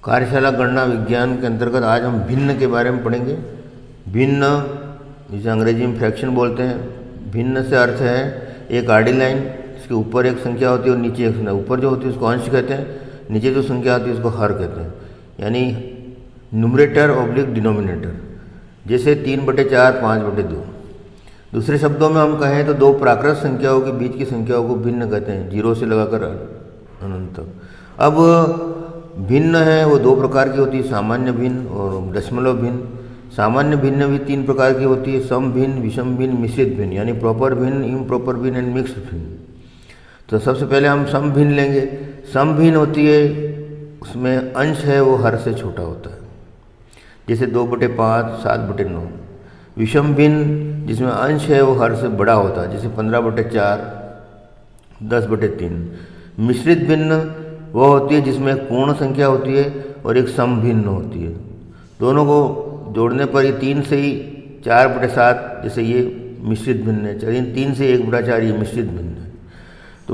कार्यशाला गणना विज्ञान के अंतर्गत आज हम भिन्न के बारे में पढ़ेंगे। भिन्न जिसे अंग्रेजी में फ्रैक्शन बोलते हैं। भिन्न से अर्थ है एक आड़ी लाइन, इसके ऊपर एक संख्या होती है और नीचे एक संख्या। ऊपर जो होती है उसको अंश कहते हैं, नीचे जो संख्या होती है उसको हर कहते हैं, यानी न्यूमरेटर ऑब्लिक डिनोमिनेटर। जैसे 3/4 5/2। दूसरे शब्दों में हम कहें तो दो प्राकृत संख्याओं के बीच की संख्याओं को भिन्न कहते हैं, 0 से लगाकर अनंत तक। अब भिन्न है वो दो प्रकार की होती है, सामान्य भिन्न और दशमलव भिन्न। सामान्य भिन्न भी 3 प्रकार की होती है, सम भिन्न, विषम भिन्न, मिश्रित भिन्न, यानी प्रॉपर भिन्न, इम्प्रॉपर भिन्न एंड मिक्स्ड भिन्न। तो सबसे पहले हम सम भिन्न लेंगे। सम भिन्न होती है, उसमें अंश है वो हर से छोटा होता है, जैसे 2/5 7/9। विषम भिन्न जिसमें अंश है वो हर से बड़ा होता है, जैसे 15/4 10/3। मिश्रित भिन्न वो होती है जिसमें एक पूर्ण संख्या होती है और एक सम भिन्न होती है। दोनों को जोड़ने पर ये 3 से ही 4/7, जैसे ये मिश्रित भिन्न है। चलिए 3 से 1/4 ये मिश्रित भिन्न है। तो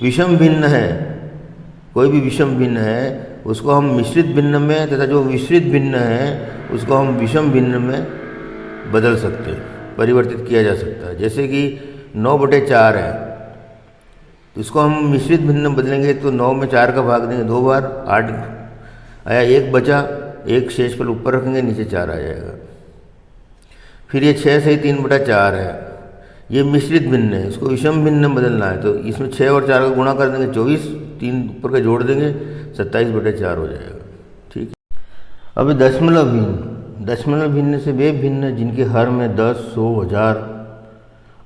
विषम भिन्न है, कोई भी विषम भिन्न है उसको हम मिश्रित भिन्न में, तथा जो मिश्रित भिन्न है उसको हम विषम भिन्न में बदल सकते हैं, परिवर्तित किया जा सकता है। जैसे कि 9/4 है, तो इसको हम मिश्रित भिन्न में बदलेंगे तो 9 में 4 का भाग देंगे 2 बार, 8 आया, 1 बचा, 1 शेष पर ऊपर रखेंगे, नीचे 4 आ जाएगा। फिर ये 6 से 3/4 है, ये मिश्रित भिन्न है, इसको विषम भिन्न में बदलना है। तो इसमें 6 और 4 का गुणा कर देंगे 24, 3 ऊपर का जोड़ देंगे 27/4 हो जाएगा। ठीक है। अब दशमलव भिन्न। दशमलव भिन्न से वे भिन्न जिनके हर में 10 100 1000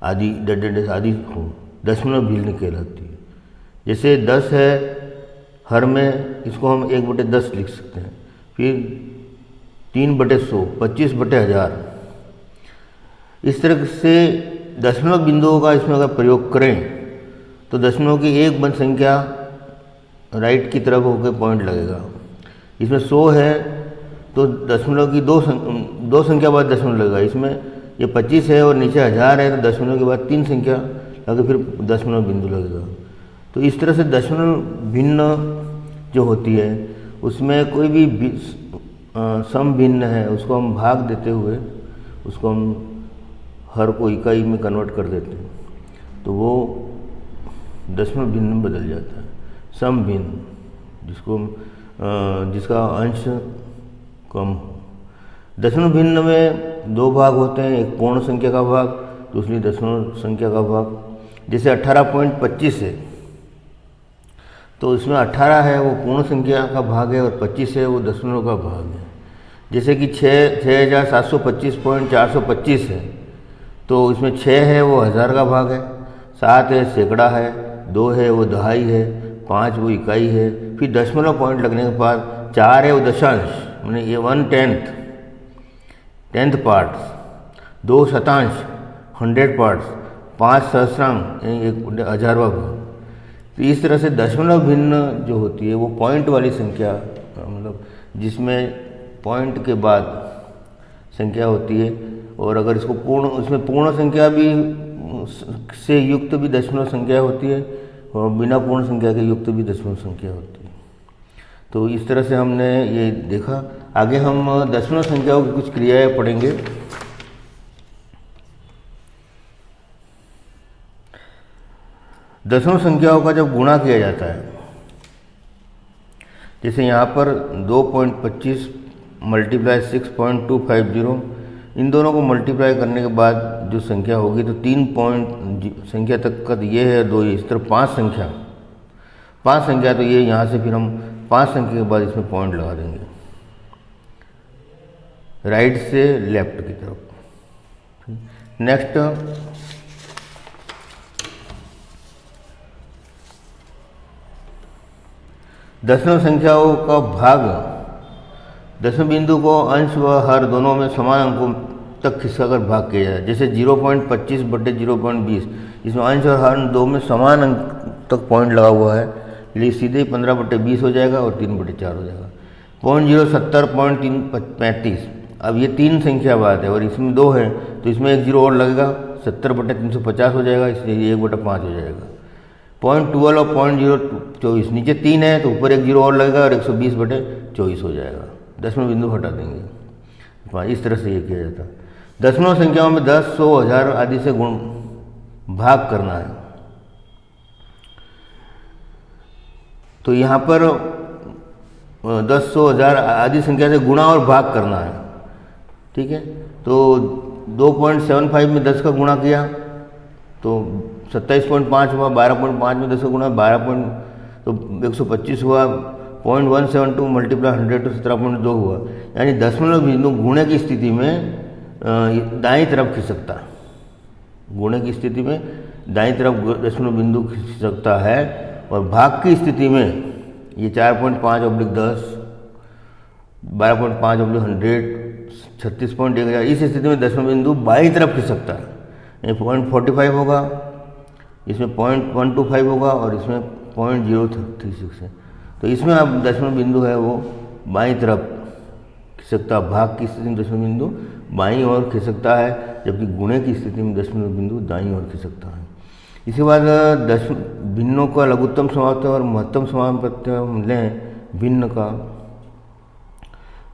आदि हो, दशमलव भिन्न कहलाती है। जैसे 10 है हर में, इसको हम 1/10 लिख सकते हैं। फिर 3/100 25/1000। इस तरह से दशमलव बिंदुओं का इसमें अगर प्रयोग करें तो दशमलव की एक बंद संख्या राइट की तरफ होकर पॉइंट लगेगा। इसमें 100 है तो दशमलव की दो संख्या बाद दशमलव लगेगा। इसमें ये 25 है और नीचे 1000 है तो दशमलव के बाद 3 संख्या लगे, फिर दशमलव बिंदु लगेगा। तो इस तरह से दशमलव भिन्न जो होती है उसमें कोई भी सम भिन्न है उसको हम भाग देते हुए उसको हम हर को इकाई में कन्वर्ट कर देते हैं, तो वो दशमलव भिन्न में बदल जाता है। सम भिन्न जिसको जिसका अंश कम हो। दशमलव भिन्न में 2 भाग होते हैं, एक पूर्ण संख्या का भाग, दूसरी दशमलव संख्या का भाग। जैसे 18.25 है तो इसमें 18 है वो पूर्ण संख्या का भाग है और 25 है वो दशमलव का भाग है। जैसे कि 6725.425 है तो इसमें 6 है वो 1000 का भाग है, 7 है सैकड़ा है, 2 है वो दहाई है, 5 वो इकाई है। फिर दशमलव पॉइंट लगने के बाद 4 है वो दशांश, मैंने ये 1/10 पार्ट्स, 2 शतांश 100 पार्ट्स, 5 सहस्रांक यानी 1000वां भाग। तो इस तरह से दशमलव भिन्न जो होती है वो पॉइंट वाली संख्या, मतलब जिसमें पॉइंट के बाद संख्या होती है। और अगर इसको उसमें पूर्ण संख्या भी से युक्त भी दशमलव संख्या होती है और बिना पूर्ण संख्या के युक्त भी दशमलव संख्या होती है। तो इस तरह से हमने ये देखा। आगे हम दशमलव संख्याओं की कुछ क्रियाएं पढ़ेंगे। दशमलव संख्याओं का जब गुणा किया जाता है, जैसे यहाँ पर 2.25 × 6.250, इन दोनों को मल्टीप्लाई करने के बाद जो संख्या होगी तो 3 पॉइंट संख्या तक का ये है, 2 ये, इस तरह 5 संख्या तो ये यहाँ से फिर हम 5 संख्या के बाद इसमें पॉइंट लगा देंगे राइट से लेफ्ट की तरफ। नेक्स्ट दशमलव संख्याओं का भाग। दशम बिंदु को अंश व हर दोनों में समान अंकों तक खिसकाकर भाग किया जाए। जैसे 0.25/0.20, इसमें अंश और हर दो में समान अंक तक पॉइंट लगा हुआ है, इसलिए सीधे 15/20 हो जाएगा और 3/4 हो जाएगा। 0.070.35, अब ये 3 संख्या बाद है और इसमें 2 है तो इसमें एक 0 और लगेगा, 70/350 हो जाएगा, इसलिए 1/5 हो जाएगा। 0.12 और 0.024, नीचे 3 है तो ऊपर एक जीरो और लगेगा और 120/24 हो जाएगा। दशमलव बिंदु हटा देंगे। इस तरह से ये किया जाता है। दशमलव संख्याओं में 10, 100, 1000 आदि से गुण भाग करना है। तो यहाँ पर 10, 100, 1000 आदि संख्या से गुणा और भाग करना है। ठीक है, तो 2.75 में 10 का गुणा किया तो 27.5 हुआ, 12.5 में 10 का गुणा 12 तो 125 हुआ, 0.172 मल्टीप्लाई 100 तो 17.2 हुआ। यानी दशमलव बिंदु गुणे की स्थिति में दाईं तरफ खिसकता है। गुणे की स्थिति में दाईं तरफ दशमलव बिंदु खिसकता है और भाग की स्थिति में ये 4.5/10, 12.5/100, 36.1000, इस स्थिति में दशमलव बिंदु बाईं तरफ खिसकता है। यानी 0.45 होगा, इसमें 0.125 होगा और इसमें 0.036 है। तो इसमें अब दशमलव बिंदु है वो बाईं तरफ खिसकता, भाग की स्थिति में दशमलव बिंदु बाईं ओर खिसकता है, जबकि गुणे की स्थिति में दशमलव बिंदु दाईं ओर खिसकता है। इसके बाद भिन्नों का लघुत्तम समावर्त और महत्तम समावर्त लें भिन्न का,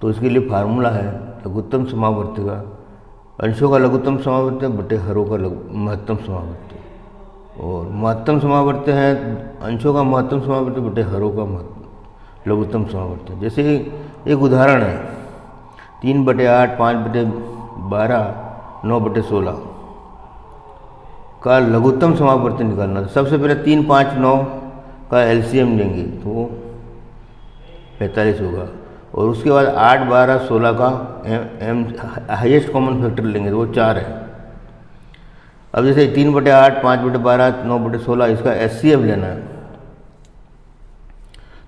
तो इसके लिए फार्मूला है लघुत्तम समावर्त का अंशों का लघुत्तम समावर्त बटे हरों का महत्तम समावर्त, और महत्तम समावर्त है अंशों का महत्तम समावर्त बटे हरों का लघुत्तम समावर्त। जैसे एक उदाहरण है 3/8, 5/12, 9/16 का लघुत्तम समावर्त निकालना। सबसे पहले 3, 5, 9 का एलसीएम लेंगे तो वो 45 होगा, और उसके बाद 8, 12, 16 का हाईएस्ट कॉमन फैक्टर लेंगे तो वो 4 है। अब जैसे 3/8, 5/12, 9/16 इसका एचसीएफ लेना है,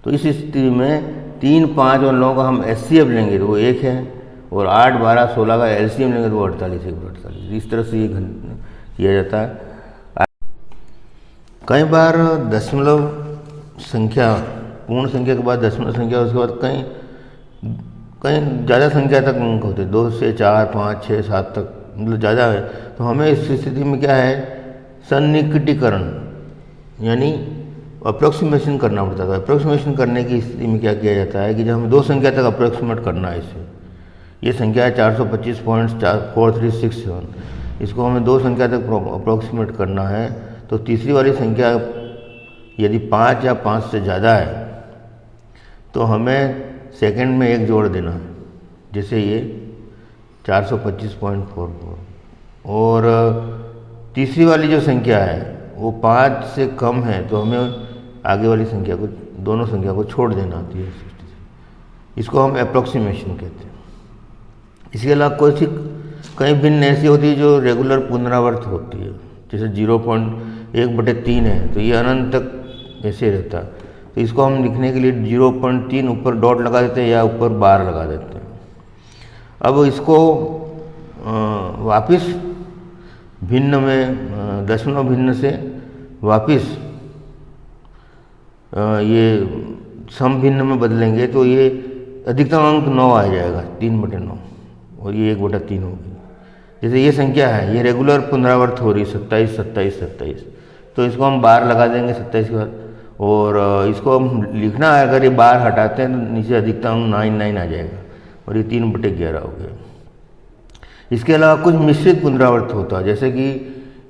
तो इस स्थिति में 3, 5 और 9 का हम एचसीएफ लेंगे तो वो 1 है, और 8, 12, 16 का एलसीएम लेंगे तो वो 48, 1/48। इस तरह से ये किया जाता है। कई बार दशमलव संख्या, पूर्ण संख्या के बाद दशमलव संख्या, उसके बाद कहीं ज़्यादा संख्या तक अंक होते, 2 से 4, 5, 6, 7 तक, मतलब ज़्यादा है। तो हमें इस स्थिति में क्या है, सन्निकटीकरण यानी अप्रोक्सीमेशन करना पड़ता था। अप्रोक्सीमेशन करने की स्थिति में क्या किया जाता है कि जब हमें 2 संख्या तक अप्रोक्सीमेट करना है, इसे ये संख्या है 425.4367, इसको हमें 2 संख्या तक अप्रोक्सीमेट करना है। तो तीसरी वाली संख्या यदि 5 या 5 से ज़्यादा है तो हमें सेकंड में 1 जोड़ देना है, जैसे ये 425.44। और तीसरी वाली जो संख्या है वो 5 से कम है तो हमें आगे वाली संख्या को, दोनों संख्या को छोड़ देना होती है। इसको हम अप्रोक्सीमेशन कहते हैं। इसके अलावा कई भिन्न ऐसी होती है जो रेगुलर पुनरावर्त होती है, जैसे 0.1/3 है तो ये अनंत तक ऐसे रहता है। तो इसको हम लिखने के लिए 0.3 ऊपर डॉट लगा देते हैं या ऊपर बार लगा देते हैं। अब इसको वापस भिन्न में, दशमलव भिन्न से वापस ये सम भिन्न में बदलेंगे तो ये अधिकतम अंक 9 आ जाएगा, 3/9, और ये 1/3 होगी। जैसे ये संख्या है, ये रेगुलर पुनरावर्त हो रही 27, 27, 27, तो इसको हम बार लगा देंगे 27 के बाद, और इसको हम लिखना है, अगर ये बार हटाते हैं तो नीचे अधिकतम अंक 99 आ जाएगा, और ये 3/11 हो गया। इसके अलावा कुछ मिश्रित पुनरावर्त होता है, जैसे कि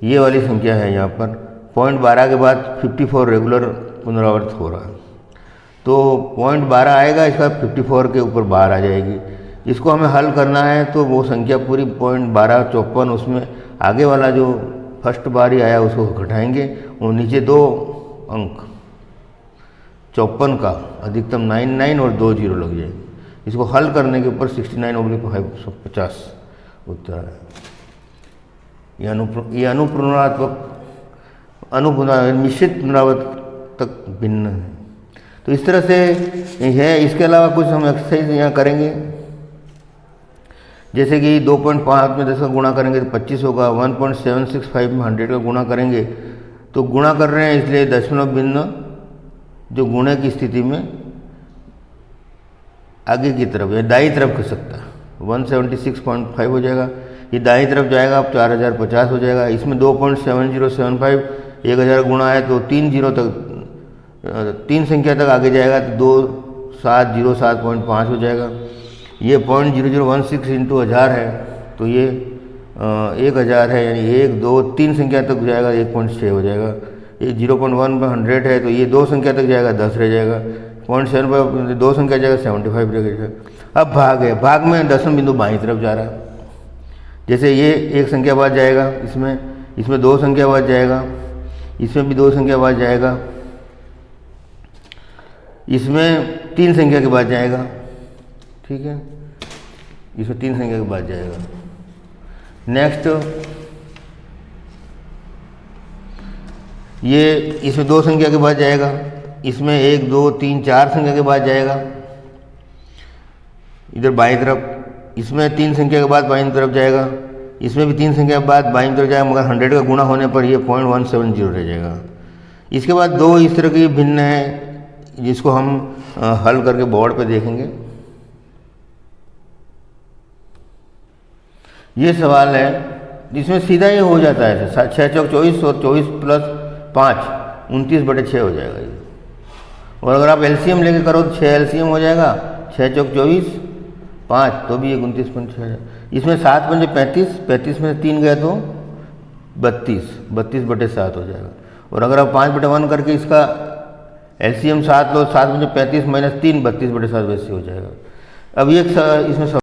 ये वाली संख्या है यहाँ पर 0.12 के बाद 54 रेगुलर पुनरावर्त हो रहा है, तो 0.12 आएगा, इसका 54 के ऊपर बार आ जाएगी। इसको हमें हल करना है तो वो संख्या पूरी 0.12, 54, उसमें आगे वाला जो फर्स्ट बार ही आया उसको घटाएंगे, और नीचे 2 अंक 54 का अधिकतम 99 और 2 जीरो लग जाएंगे। इसको हल करने के ऊपर 69/550 उत्तर है। ये अनुपुनरात्मक मिश्रित पुनरावर्त तक भिन्न है। तो इस तरह से है। इसके अलावा कुछ हम एक्सरसाइज यहाँ करेंगे, जैसे कि 2.5 में 10 का गुणा करेंगे तो 25 होगा, 1.765 में 100 का गुणा करेंगे तो गुणा कर रहे हैं, इसलिए दशमलव भिन्न जो गुणे की स्थिति में आगे की तरफ या दाईं तरफ खिसकता है, 176.5 हो जाएगा। ये दाईं तरफ जाएगा, अब 4050 हो जाएगा। इसमें 2.7075 1000 गुणा है तो 3 जीरो तक 3 संख्या तक आगे जाएगा तो 2707.5 हो जाएगा। ये 0.0016 इंटू 1000 है तो ये 1000 है, यानी 1 2 3 संख्या तक जाएगा 1.6 हो जाएगा। ये 0.1 पर 100 है तो ये 2 संख्या तक जाएगा 10 रह जाएगा। 0.7 पर 2 संख्या जाएगा 75 रह जाएगा। अब भाग है, भाग में दशम बिंदु बाईं तरफ जा रहा है। जैसे ये 1 संख्या बाद जाएगा, इसमें 2 संख्या बाद जाएगा, इसमें भी 2 संख्या बाद जाएगा, इसमें 3 संख्या के बाद जाएगा, ठीक है, इसमें 3 संख्या के बाद जाएगा। नेक्स्ट ये इसमें 2 संख्या के बाद जाएगा, इसमें 1 2 3 4 संख्या के बाद जाएगा इधर बाईं तरफ, इसमें 3 संख्या के बाद बाईं तरफ जाएगा, इसमें भी 3 संख्या के बाद बाईं तरफ जाएगा, मगर 100 का गुणा होने पर ये 0.170 रह जाएगा। इसके बाद 2 इस तरह के भिन्न है जिसको हम हल करके बोर्ड पे देखेंगे। ये सवाल है जिसमें सीधा ये हो जाता है 6 चौक 24 और 24 प्लस 5 29/6 हो जाएगा ये। और अगर आप एलसीएम लेके करो तो 6 एलसीएम हो जाएगा, 6 चौक 24 5 तो भी 29.6। इसमें 7 पंजे 35, 35 में 3 गया तो 32/7 हो जाएगा। और अगर आप 5/1 करके इसका एलसीएम 7 लो, 7 पंजे 35 माइनस 3 32/7 वैसे हो जाएगा। अब ये इसमें